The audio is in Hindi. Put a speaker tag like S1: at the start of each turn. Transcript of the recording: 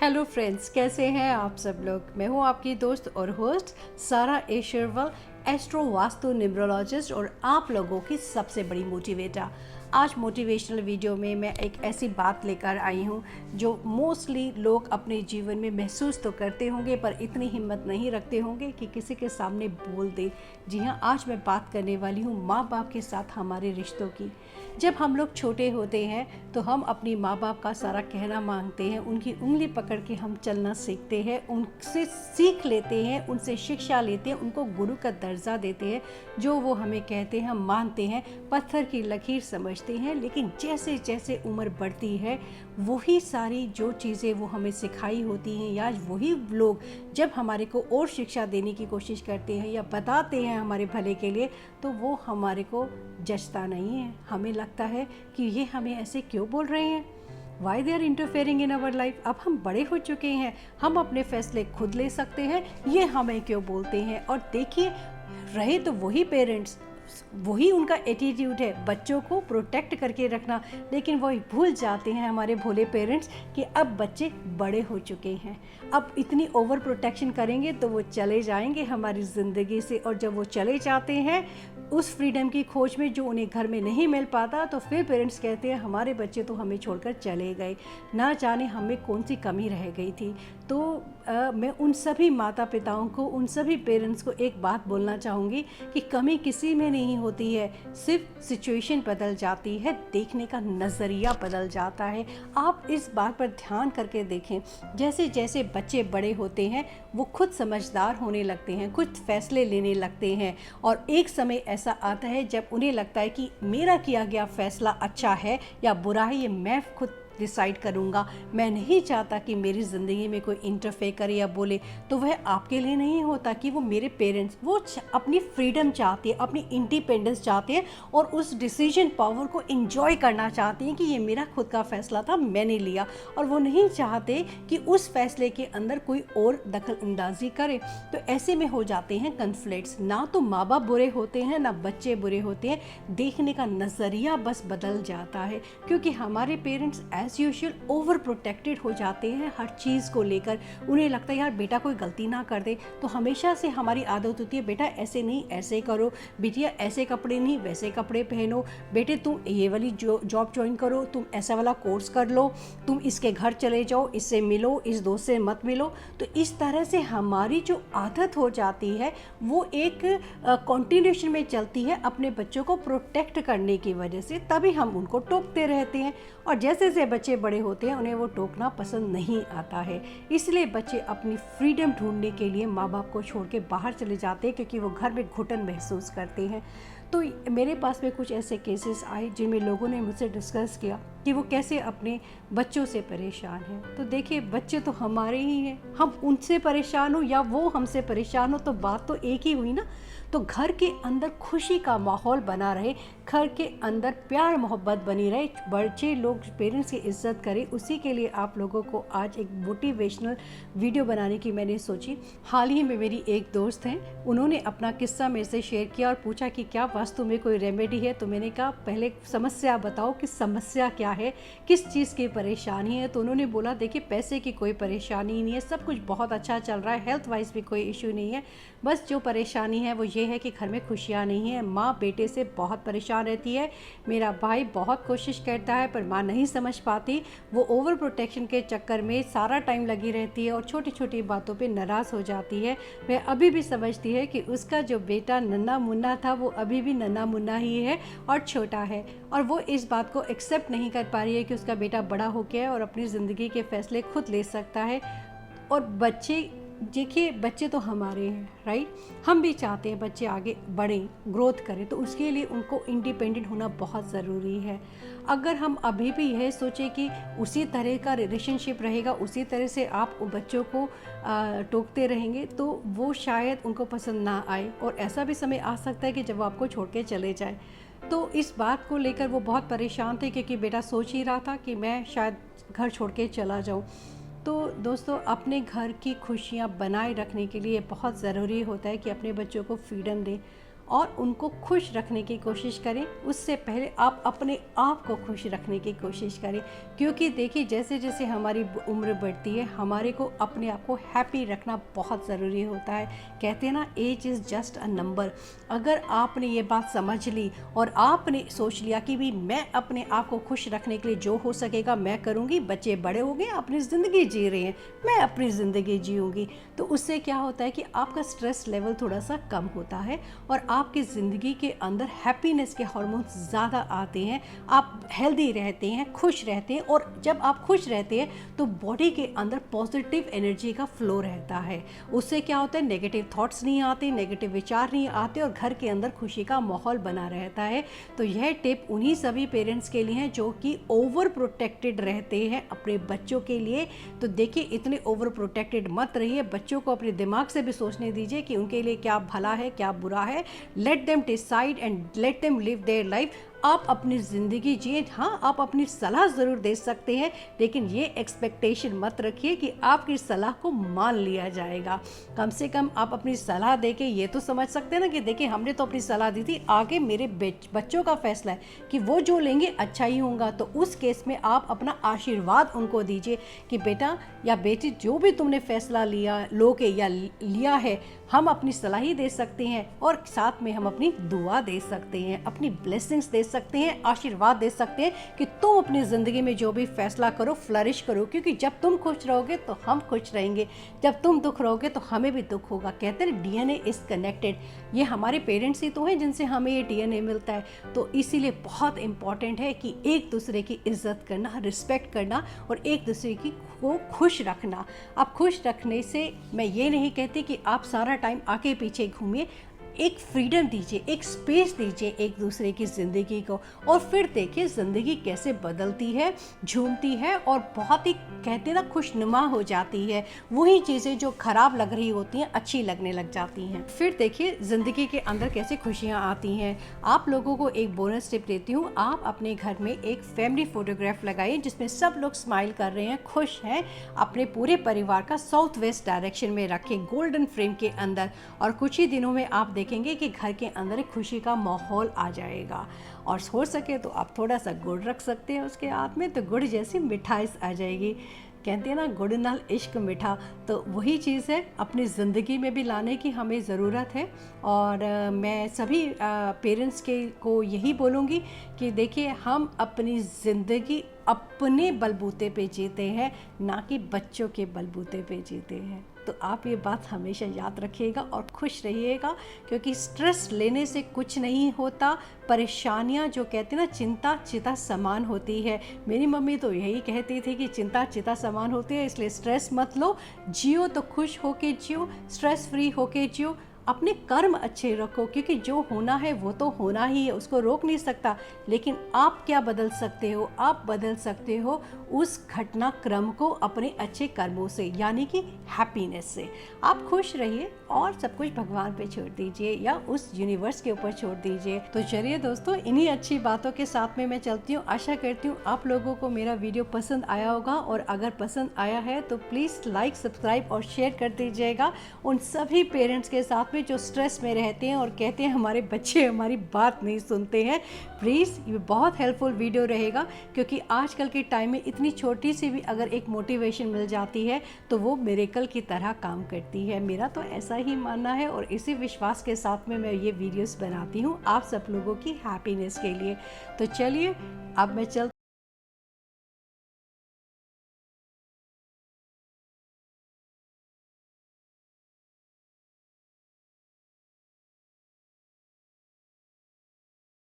S1: हेलो फ्रेंड्स, कैसे हैं आप सब लोग। मैं हूं आपकी दोस्त और होस्ट सारा ए शिरवल, एस्ट्रो वास्तु न्यूमरोलॉजिस्ट और आप लोगों की सबसे बड़ी मोटिवेटर। आज मोटिवेशनल वीडियो में मैं एक ऐसी बात लेकर आई हूं जो मोस्टली लोग अपने जीवन में महसूस तो करते होंगे पर इतनी हिम्मत नहीं रखते होंगे कि किसी के सामने बोल दे। जी हाँ, आज मैं बात करने वाली हूँ माँ बाप के साथ हमारे रिश्तों की। जब हम लोग छोटे होते हैं तो हम अपनी माँ बाप का सारा कहना मांगते हैं, उनकी उंगली पकड़ के हम चलना सीखते हैं, उनसे सीख लेते हैं, उनसे शिक्षा लेते हैं, उनको गुरु का दर्जा देते हैं। जो वो हमें कहते हैं हम मानते हैं, पत्थर की लकीर समझते हैं। लेकिन जैसे जैसे उम्र बढ़ती है वही सारी जो चीज़ें वो हमें सिखाई होती हैं या वही लोग जब हमारे को और शिक्षा देने की कोशिश करते हैं या बताते हैं हमारे भले के लिए, तो वो हमारे को जचता नहीं है। हमें लगता है कि ये हमें ऐसे क्यों बोल रहे हैं, why they are interfering in our life. अब हम बड़े हो चुके हैं, हम अपने फैसले खुद ले सकते हैं, ये हमें क्यों बोलते हैं। और देखिए, रहे तो वही पेरेंट्स, वही उनका एटीट्यूड है बच्चों को प्रोटेक्ट करके रखना, लेकिन वही भूल जाते हैं हमारे भोले पेरेंट्स कि अब बच्चे बड़े हो चुके हैं, अब इतनी ओवर प्रोटेक्शन करेंगे तो वो चले जाएंगे हमारी ज़िंदगी से। और जब वो चले जाते हैं उस फ्रीडम की खोज में जो उन्हें घर में नहीं मिल पाता, तो फिर पेरेंट्स कहते हैं हमारे बच्चे तो हमें छोड़कर चले गए, ना जाने हमें कौन सी कमी रह गई थी। तो मैं उन सभी माता पिताओं को, उन सभी पेरेंट्स को एक बात बोलना चाहूँगी कि कमी किसी में नहीं होती है, सिर्फ सिचुएशन बदल जाती है, देखने का नज़रिया बदल जाता है। आप इस बात पर ध्यान करके देखें, जैसे जैसे बच्चे बड़े होते हैं वो खुद समझदार होने लगते हैं, खुद फैसले लेने लगते हैं। और एक समय ऐसा आता है जब उन्हें लगता है कि मेरा किया गया फैसला अच्छा है या बुरा है, ये मैं खुद डिसाइड करूँगा, मैं नहीं चाहता कि मेरी ज़िंदगी में कोई इंटरफेयर करे या बोले। तो वह आपके लिए नहीं होता कि वो मेरे पेरेंट्स वो अपनी फ्रीडम चाहते हैं, अपनी इंडिपेंडेंस चाहते हैं और उस डिसीजन पावर को एंजॉय करना चाहते हैं कि ये मेरा खुद का फैसला था, मैंने लिया। और वो नहीं चाहते कि उस फैसले के अंदर कोई और दखल अंदाजी करे। तो ऐसे में हो जाते हैं कन्फ्लिक्ट्स। ना तो माँ बाप बुरे होते हैं ना बच्चे बुरे होते हैं, देखने का नज़रिया बस बदल जाता है, क्योंकि हमारे parents as usual over protected हो जाते हैं हर चीज़ को लेकर। उन्हें लगता है यार बेटा कोई गलती ना कर दे, तो हमेशा से हमारी आदत होती है बेटा ऐसे नहीं ऐसे करो, बिटिया ऐसे कपड़े नहीं वैसे कपड़े पहनो, बेटे तुम ये वाली जॉब ज्वाइन करो, तुम ऐसा वाला कोर्स कर लो, तुम इसके घर चले जाओ, इससे मिलो, इस दोस्त से मत मिलो। तो इस तरह से हमारी जो आदत हो जाती है वो एक कॉन्टिन्यूशन में चलती है अपने बच्चों को प्रोटेक्ट करने की वजह से, तभी हम उनको टोकते रहते हैं। और जैसे जैसे बच्चे बड़े होते हैं उन्हें वो टोकना पसंद नहीं आता है, इसलिए बच्चे अपनी फ्रीडम ढूंढने के लिए माँ बाप को छोड़ के बाहर चले जाते हैं, क्योंकि वो घर में घुटन महसूस करते हैं। तो मेरे पास में कुछ ऐसे केसेस आए जिनमें लोगों ने मुझसे डिस्कस किया कि वो कैसे अपने बच्चों से परेशान हैं। तो देखिए, बच्चे तो हमारे ही हैं, हम उनसे परेशान हो या वो हमसे परेशान हो तो बात तो एक ही हुई ना। तो घर के अंदर खुशी का माहौल बना रहे, घर के अंदर प्यार मोहब्बत बनी रहे, बच्चे लोग पेरेंट्स की इज्जत करें, उसी के लिए आप लोगों को आज एक मोटिवेशनल वीडियो बनाने की मैंने सोची। हाल ही में मेरी एक दोस्त हैं, उन्होंने अपना किस्सा मेरे से शेयर किया और पूछा कि क्या वास्तु में कोई रेमेडी है। तो मैंने कहा पहले समस्या बताओ कि समस्या क्या है, किस चीज़ की परेशानी है। तो उन्होंने बोला देखिए पैसे की कोई परेशानी नहीं है, सब कुछ बहुत अच्छा चल रहा है, हेल्थ वाइज भी कोई इशू नहीं है, बस जो परेशानी है वो ये है कि घर में खुशियाँ नहीं है, माँ बेटे से बहुत परेशान रहती है, मेरा भाई बहुत कोशिश करता है पर माँ नहीं समझ पाती, वो ओवर प्रोटेक्शन के चक्कर में सारा टाइम लगी रहती है और छोटी छोटी बातों पे नाराज़ हो जाती है। वह अभी भी समझती है कि उसका जो बेटा नन्हा मुन्ना था वो अभी भी नन्हा मुन्ना ही है और छोटा है, और वो इस बात को एक्सेप्ट नहीं कर पा रही है कि उसका बेटा बड़ा हो गया है और अपनी ज़िंदगी के फैसले खुद ले सकता है। और बच्चे, देखिए बच्चे तो हमारे हैं, राइट, हम भी चाहते हैं बच्चे आगे बढ़ें, ग्रोथ करें, तो उसके लिए उनको इंडिपेंडेंट होना बहुत ज़रूरी है। अगर हम अभी भी यह सोचें कि उसी तरह का रिलेशनशिप रहेगा, उसी तरह से आप बच्चों को टोकते रहेंगे, तो वो शायद उनको पसंद ना आए और ऐसा भी समय आ सकता है कि जब वो आपको छोड़ के चले जाए। तो इस बात को लेकर वो बहुत परेशान थे, क्योंकि बेटा सोच ही रहा था कि मैं शायद घर छोड़ के चला जाऊँ। तो दोस्तों, अपने घर की खुशियाँ बनाए रखने के लिए बहुत ज़रूरी होता है कि अपने बच्चों को फ्रीडम दें। और उनको खुश रखने की कोशिश करें। उससे पहले आप अपने आप को खुश रखने की कोशिश करें, क्योंकि देखिए जैसे जैसे हमारी उम्र बढ़ती है हमारे को अपने आप को हैप्पी रखना बहुत ज़रूरी होता है। कहते हैं ना, age is just a number. अगर आपने ये बात समझ ली और आपने सोच लिया कि भी मैं अपने आप को खुश रखने के लिए जो हो सकेगा मैं करूँगी, बच्चे बड़े हो गए अपनी ज़िंदगी जी रहे हैं, मैं अपनी ज़िंदगी जीऊँगी, तो उससे क्या होता है कि आपका स्ट्रेस लेवल थोड़ा सा कम होता है और आपकी ज़िंदगी के अंदर हैप्पीनेस के हार्मोन्स ज़्यादा आते हैं। आप हेल्दी रहते हैं, खुश रहते हैं, और जब आप खुश रहते हैं तो बॉडी के अंदर पॉजिटिव एनर्जी का फ्लो रहता है। उससे क्या होता है, नेगेटिव थॉट्स नहीं आते, नेगेटिव विचार नहीं आते और घर के अंदर खुशी का माहौल बना रहता है। तो यह टिप उन्हीं सभी पेरेंट्स के लिए है जो कि ओवर प्रोटेक्टेड रहते हैं अपने बच्चों के लिए। तो देखिए, इतने ओवर प्रोटेक्टेड मत रहिए, बच्चों को अपने दिमाग से भी सोचने दीजिए कि उनके लिए क्या भला है क्या बुरा है। Let them decide and let them live their life. आप अपनी ज़िंदगी जिए। हाँ, आप अपनी सलाह ज़रूर दे सकते हैं, लेकिन ये एक्सपेक्टेशन मत रखिए कि आपकी सलाह को मान लिया जाएगा। कम से कम आप अपनी सलाह दे के ये तो समझ सकते हैं ना कि देखिए हमने तो अपनी सलाह दी थी, आगे मेरे बच्चों का फैसला है कि वो जो लेंगे अच्छा ही होगा। तो उस केस में आप अपना आशीर्वाद उनको दीजिए कि बेटा या बेटी, जो भी तुमने फैसला लिया है, हम अपनी सलाह ही दे सकते हैं और साथ में हम अपनी दुआ दे सकते हैं, अपनी ब्लेसिंग्स दे सकते हैं, आशीर्वाद दे सकते हैं कि तुम अपनी ज़िंदगी में जो भी फैसला करो फ्लरिश करो, क्योंकि जब तुम खुश रहोगे तो हम खुश रहेंगे, जब तुम दुख रहोगे तो हमें भी दुख होगा। कहते हैं डीएनए इज़ कनेक्टेड। ये हमारे पेरेंट्स ही तो हैं जिनसे हमें ये डीएनए मिलता है। तो इसीलिए बहुत इंपॉर्टेंट है कि एक दूसरे की इज्जत करना, रिस्पेक्ट करना और एक दूसरे को खुश रखना। अब खुश रखने से मैं ये नहीं कहती कि आप सारा टाइम आगे पीछे घूमिए। एक फ्रीडम दीजिए, एक स्पेस दीजिए एक दूसरे की ज़िंदगी को, और फिर देखिए ज़िंदगी कैसे बदलती है, झूमती है और बहुत ही कहते ना खुशनुमा हो जाती है। वही चीज़ें जो ख़राब लग रही होती हैं अच्छी लगने लग जाती हैं। फिर देखिए ज़िंदगी के अंदर कैसे खुशियाँ आती हैं। आप लोगों को एक बोनस टिप देती हूँ। आप अपने घर में एक फैमिली फ़ोटोग्राफ लगाइए जिसमें सब लोग स्माइल कर रहे हैं, खुश हैं। अपने पूरे परिवार का साउथ वेस्ट डायरेक्शन में रखें, गोल्डन फ्रेम के अंदर, और कुछ ही दिनों में आप देखेंगे कि घर के अंदर एक खुशी का माहौल आ जाएगा। और हो सके तो आप थोड़ा सा गुड़ रख सकते हैं उसके हाथ में, तो गुड़ जैसी मिठाई आ जाएगी। कहते हैं ना, गुड़ नाल इश्क मीठा, तो वही चीज़ है अपनी ज़िंदगी में भी लाने की हमें ज़रूरत है। और मैं सभी पेरेंट्स को यही बोलूँगी कि देखिए हम अपनी ज़िंदगी अपने बलबूते पे जीते हैं, ना कि बच्चों के बलबूते पे जीते हैं। तो आप ये बात हमेशा याद रखिएगा और खुश रहिएगा, क्योंकि स्ट्रेस लेने से कुछ नहीं होता। परेशानियां जो कहते हैं ना, चिंता चिता समान होती है। मेरी मम्मी तो यही कहती थी कि चिंता चिता समान होती है, इसलिए स्ट्रेस मत लो, जियो तो खुश होके जियो, स्ट्रेस फ्री होके जियो। अपने कर्म अच्छे रखो, क्योंकि जो होना है वो तो होना ही है, उसको रोक नहीं सकता। लेकिन आप क्या बदल सकते हो? आप बदल सकते हो उस घटनाक्रम को अपने अच्छे कर्मों से, यानी कि हैप्पीनेस से। आप खुश रहिए और सब कुछ भगवान पे छोड़ दीजिए या उस यूनिवर्स के ऊपर छोड़ दीजिए। तो चलिए दोस्तों, इन्हीं अच्छी बातों के साथ में मैं चलती हूँ। आशा करती हूँ आप लोगों को मेरा वीडियो पसंद आया होगा, और अगर पसंद आया है तो प्लीज़ लाइक, सब्सक्राइब और शेयर कर दीजिएगा उन सभी पेरेंट्स के साथ में जो स्ट्रेस में रहते हैं और कहते हैं हमारे बच्चे हमारी बात नहीं सुनते हैं। प्लीज़ ये बहुत हेल्पफुल वीडियो रहेगा, क्योंकि आजकल के टाइम में इतनी छोटी सी भी अगर एक मोटिवेशन मिल जाती है तो वो मिरेकल की तरह काम करती है। मेरा तो ऐसा ही मानना है, और इसी विश्वास के साथ में मैं ये वीडियोस बनाती हूँ आप सब लोगों की हैप्पीनेस के लिए। तो चलिए अब मैं चलती